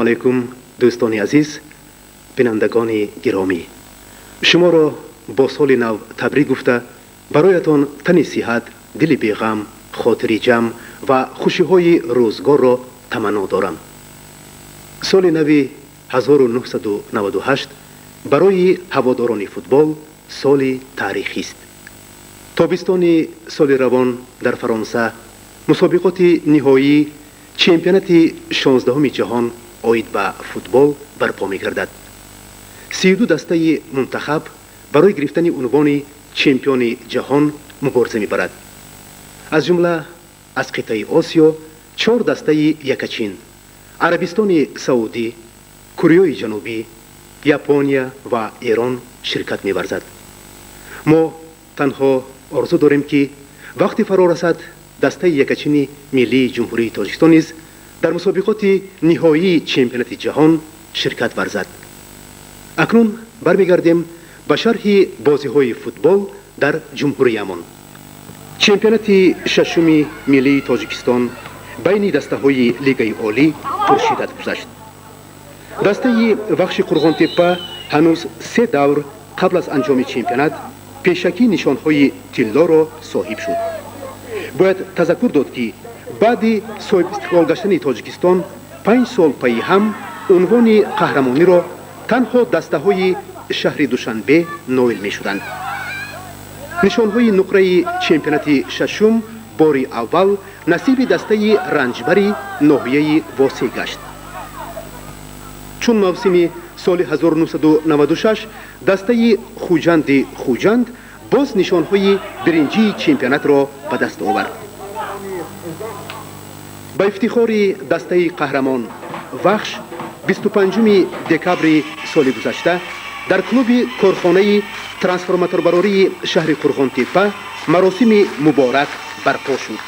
علیکم دوستان عزیز، بینندگان گرامی، شما را با سال نو تبریک گفته برایتان تن صحت، دل بیغم، خاطر جمع و خوشی های روزگار را تمنا دارم. سال نو 1998 برای هواداران فوتبال سال تاریخی است. تابستان سال روان در فرانسه مسابقات نهایی چمپیونات 16 جهان عاید به فوتبال برپا می‌گردد. 32 دسته منتخب برای گرفتن عنوان چمپیون جهان مبارزه می‌برد. از جمله از قطعه آسیا 4 دسته یکچین، عربستان سعودی، کره جنوبی، ژاپن و ایران شرکت می‌ورزد. ما تنها آرزو داریم که وقتی فرا رسد دسته یکچین ملی جمهوری تاجیکستان نیز در مسابقات نهایی چمپیونات جهان شرکت ورزد. اکنون برمیگردیم به شرح بازی‌های فوتبال در جمهوریمان. چمپیونات ششم ملی تاجیکستان بین دسته‌های لیگ عالی پرشدت گذشت. دسته وخش قرغان‌تپه هنوز 3 دور قبل از انجام چمپیونات پیشکی نشانهای طلا را صاحب شد. باید تذکر داد که بعد صاحب استقلال گشتن تاجیکستان 5 سال پی هم عنوان قهرمانی را تنها دسته‌های شهر دوشنبه نایل می‌شدند. نشانهای نقره چمپیونات ششم باری اول نصیب دسته رنجبری ناحیه واسع گشت. چون موسم سال 1996 دسته خوجند باز نشانهای برنجی چمپیونات را به دست آورد. با افتخار دسته قهرمان وخش 25 دکبر سال گذشته در کلوب کارخانه ترانسفورماتور براری شهر قرغان‌تپه مراسم مبارک برپا شد.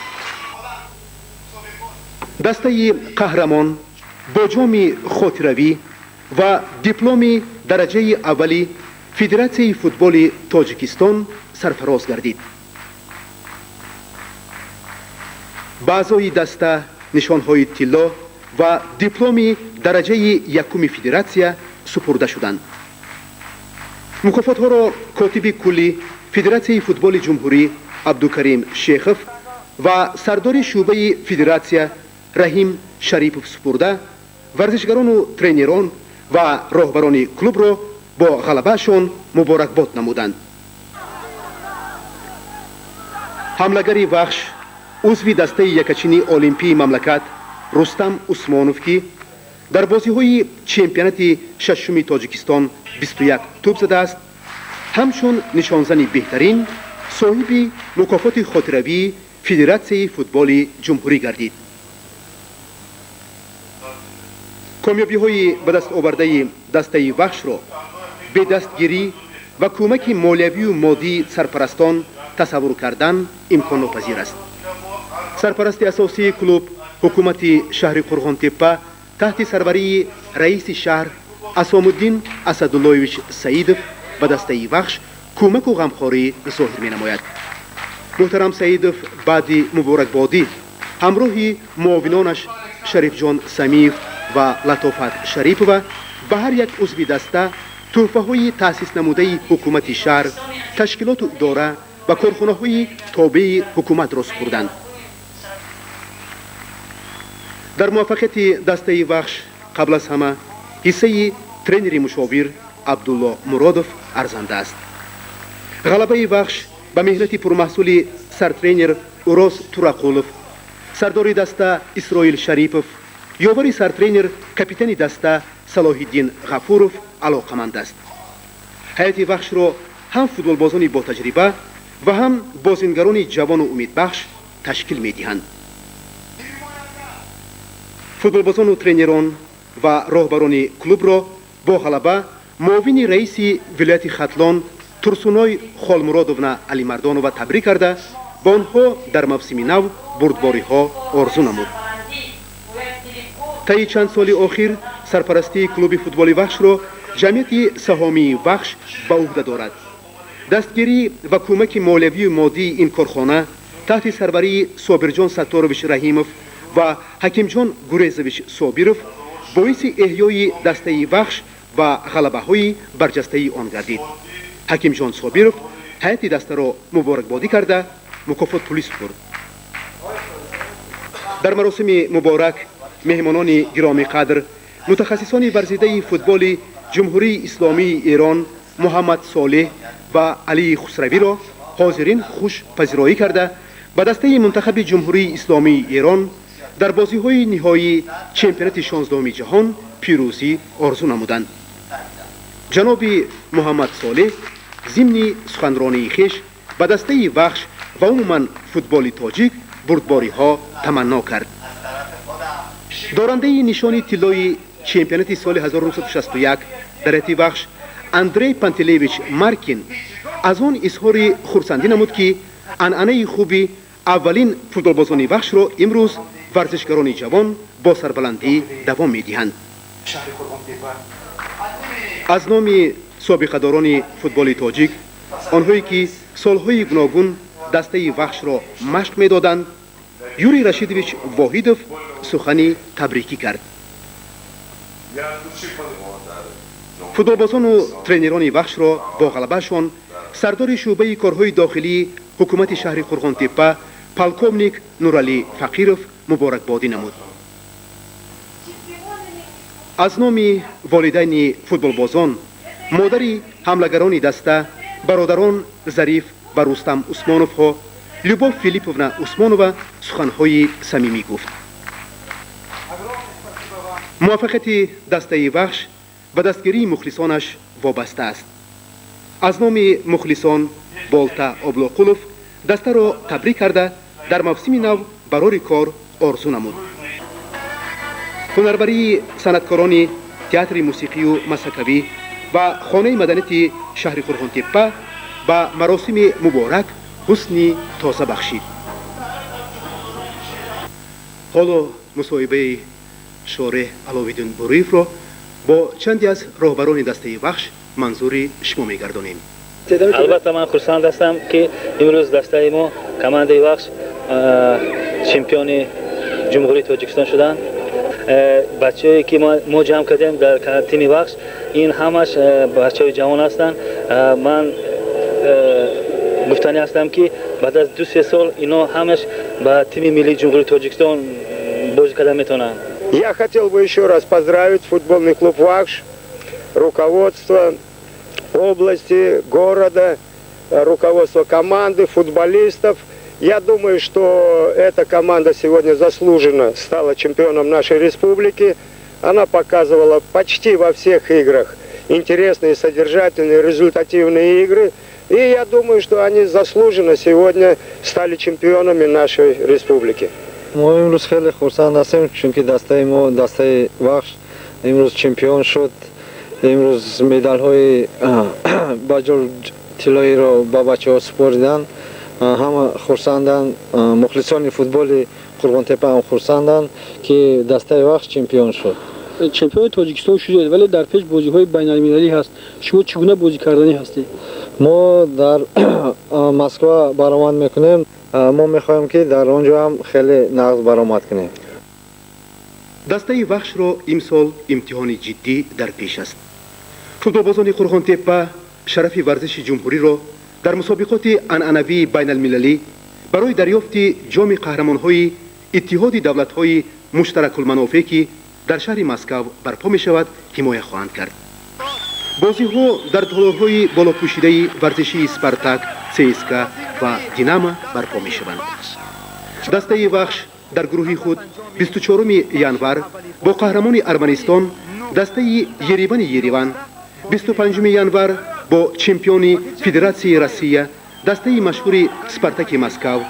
دسته قهرمان با جام خاطروی و دیپلم درجه اولی فدراسیون فوتبال تاجیکستان سرفراز گردید. با اعضای دسته نشانهای طلا و دیپلم درجه یکم فدراسیون سپرده شدند. مکافات ها را کاتب کلی فدراسیون فوتبال جمهوری عبدالکریم شیخف و سردار شعبه فدراسیون رحیم شریپوف سپرده، ورزشگران و ترینران و راهبران کلوب را با غلبهشان مبارکباد نمودند. حملگری وخش عضو دسته یکچین المپی مملکت رستم عثمانوف که در بازی‌های چمپیونات ششم تاجیکستان 21 توپ زده است، همچون نشانزن بهترین صاحب مکافات خاطروی فدراسیون فوتبال جمهوری گردید. کامیابی‌های به دست آورده دسته وخش را به دستگیری و کمک مالیوی و مادی سرپرستان تصور کردن امکان ناپذیر است. سرپرست اساسی کلوب حکومت شهر قرغان‌تپه تحت سروری رئیس شهر اسام‌الدین اسداللهویچ سعیدов به دسته وخش کمک و غمخواری ظاهر می‌نماید. محترم سعیدов بعد مبارکبادی همراه معاونانش شریف جان سمیف و لطافت شریپova به هر یک عضو دسته تحفه‌های تأسیس نموده حکومت شهر، تشکیلات اداره و کارخانه‌های تابع حکومت را سپردند. در موفقیت دسته وخش قبل از همه حصه ترینر مشاور عبدالله مرادov ارزنده است. غلبه وخش به مهنت پرمحصول سرترینر اوراس توراقولov، سردار دسته اسرائیل شریپov، یاور سرترینر کاپیتان دسته صلاح الدین غفورov علاقمند است. هیئت وخش را هم فوتبالبازان با تجربه و هم بازیگران جوان و امیدبخش تشکیل می‌دهند. فوتبالبازان و ترینران و راهبران کلوب را با غلبه معاون رئیس ولایت ختلان ترسونای خالمرادونا علی مردانova تبریک کرده با آنها در موسم نو بردباری‌ها آرزو نمود. طی چند سال اخیر سرپرستی کلوب فوتبال وخش را جمعیت سهامی وخش به عهده دارد. دستگیری و کمک مالیوی و مادی این کارخانه تحت سروری صابرجان ستارویچ رحیمov و حکیم جان گوریزویچ صابیرov боиси эҳёи дастаи вахш ва ғалабаҳои барҷастаи он гардид. ҳакимҷон собиров ҳайати дастаро муборакбодӣ карда мукофот пулӣ супурд. дар маросими муборак меҳмонони гиромиқадр мутахассисони варзидаи футболи ҷумҳурии исломии Эрон Муҳаммад Солеҳ ва Алии Хусравиро ҳозирин хуш пазироӣ карда ба дастаи мунтахаби ҷумҳурии исломии Эрон дар бозиҳои ниҳоии чемпионати 16-уми ҷаҳон пирӯзӣ орзу намуданд. ҷаноби Муҳаммад Солеҳ зимни суханронии хеш ба дастаи вахш ва умуман футболи тоҷик бурдбориҳо таманно кард. дорандаи нишони тиллои чемпионати соли 1961 дар ҳайати вахш Андрей Пантелеевич Маркин аз он изҳори хурсандӣ намуд, ки анъанаи хуби аввалин футболбозони вахшро имрӯз варзишгарони ҷавон бо сарбаландӣ давом медиҳанд. аз номи собиқадорони футболи тоҷик, онҳое ки солҳои гуногун дастаи вахшро машқ медоданд, Юрий Рашидович Воҳидов сухани табрикӣ кард. футболбозону тренерони вахшро бо ғалабаашон сардори шӯъбаи корҳои дохилии ҳукумати шаҳри Қурғонтеппа полковник Нуралӣ Фақиров муборакбодӣ намуд. аз номи волидайни футболбозон, модари ҳамлагарони даста, бародарон Зариф ва Рустам Усмоновҳо, Любов Филипповна Усмонова суханҳои самимӣ гуфт. муваффақияти дастаи вахш ба дастгирии мухлисонаш вобаста аст. аз номи мухлисон Болта Облоқулов дастаро табрик карда дар мавсими нав барори кор орзу намуд. ҳунарбарии санъаткорони театри мусиқию масакавӣ ва хонаи маданияти шаҳри Қурғонтеппа ба маросими муборак ҳусни тоза бахшид. ҳоло мусоҳибаи шореҳ Аловиддин Буриевро бо чанде аз роҳбарони дастаи вахш манзури шумо мегардонем. албатта ман хурсанд ҳастам, ки имрӯз дастаи мо командаи вахш чемпиони ҷумҳурии Тоҷикистон шуданд. бачаҳое ки мо ҷамъ кардем дар тими вахш, ин ҳамаш бачаҳои ҷавон ҳастанд. ман гуфтанӣ ҳастам, ки баъд аз 2-3 сол ино ҳамаш ба тими миллии ҷумҳурии Тоҷикистон бозӣ карда метавонанд. Я хотел бы еще раз поздравить футбольный клуб «Вахш», руководство области, города, руководство команды, футболистов. Я думаю, что эта команда сегодня заслуженно стала чемпионом нашей республики. Она показывала почти во всех играх интересные, содержательные, результативные игры. И я думаю, что они заслуженно сегодня стали чемпионами нашей республики. мо имрӯз хеле хурсанд ҳастем, чунки дастаи мо, дастаи вахш имрӯз чемпион шуд. имрӯз медалҳои баҷор тиллоиро ба бачаҳо супориданд. ҳама хурсанданд, мухлисони футболи Қурғонтеппа ҳам хурсанданд, ки дастаи вахш чемпион шуд. чемпиони Тоҷикистон шудед, вале дар пеш бозиҳои байналмилалӣ ҳаст. шумо чӣ гуна бозикарданӣ ҳастед? мо дар Москва баромад мекунем. мо мехоҳем, ки дар он ҷо ҳам хеле нағз баромад кунем. дастаи вахшро имсол имтиҳони ҷиддӣ дар пеш аст. футболбозони Қурғонтеппа шарафи варзиши ҷумҳуриро дар мусобиқоти анъанавии байналмилалӣ барои дарёфти ҷоми қаҳрамонҳои иттиҳоди давлатҳои муштаракулманофеъ, ки дар шаҳри Москав барпо мешавад, ҳимоя хоҳанд кард. бозиҳо дар толорҳои болопӯшидаи варзишии Спартак, ЦСКА ва Динамо барпо мешаванд. дастаи вахш дар гурӯҳи худ 24 январ бо қаҳрамони Арманистон, дастаи Еревани Ереван, 25 январ бо чемпиони Федератсияи Россия, дастаи машҳури Спартаки Москав,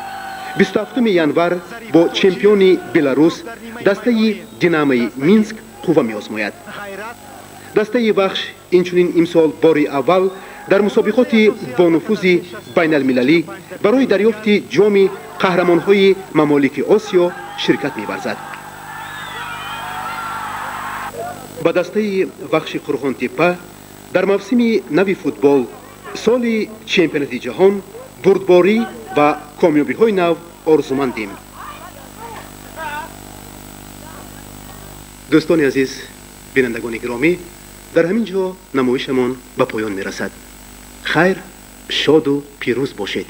27 январ бо чемпиони Беларус, дастаи Динамои Минск қувва меозмояд. дастаи вахш инчунин имсол бори аввал дар мусобиқоти бонуфузи байналмилалӣ барои дарёфти ҷоми қаҳрамонҳои мамолики Осиё ширкат меварзад. ба дастаи вахши Қурғонтеппа дар мавсими нави футбол соли чемпионати ҷаҳон бурдборӣ ва комёбиҳои нав орзумандем. دوستان عزیز، بینندگان گرامی، در همین جا نمایشمان به پایان میرسد. خیر، شاد و پیروز باشید.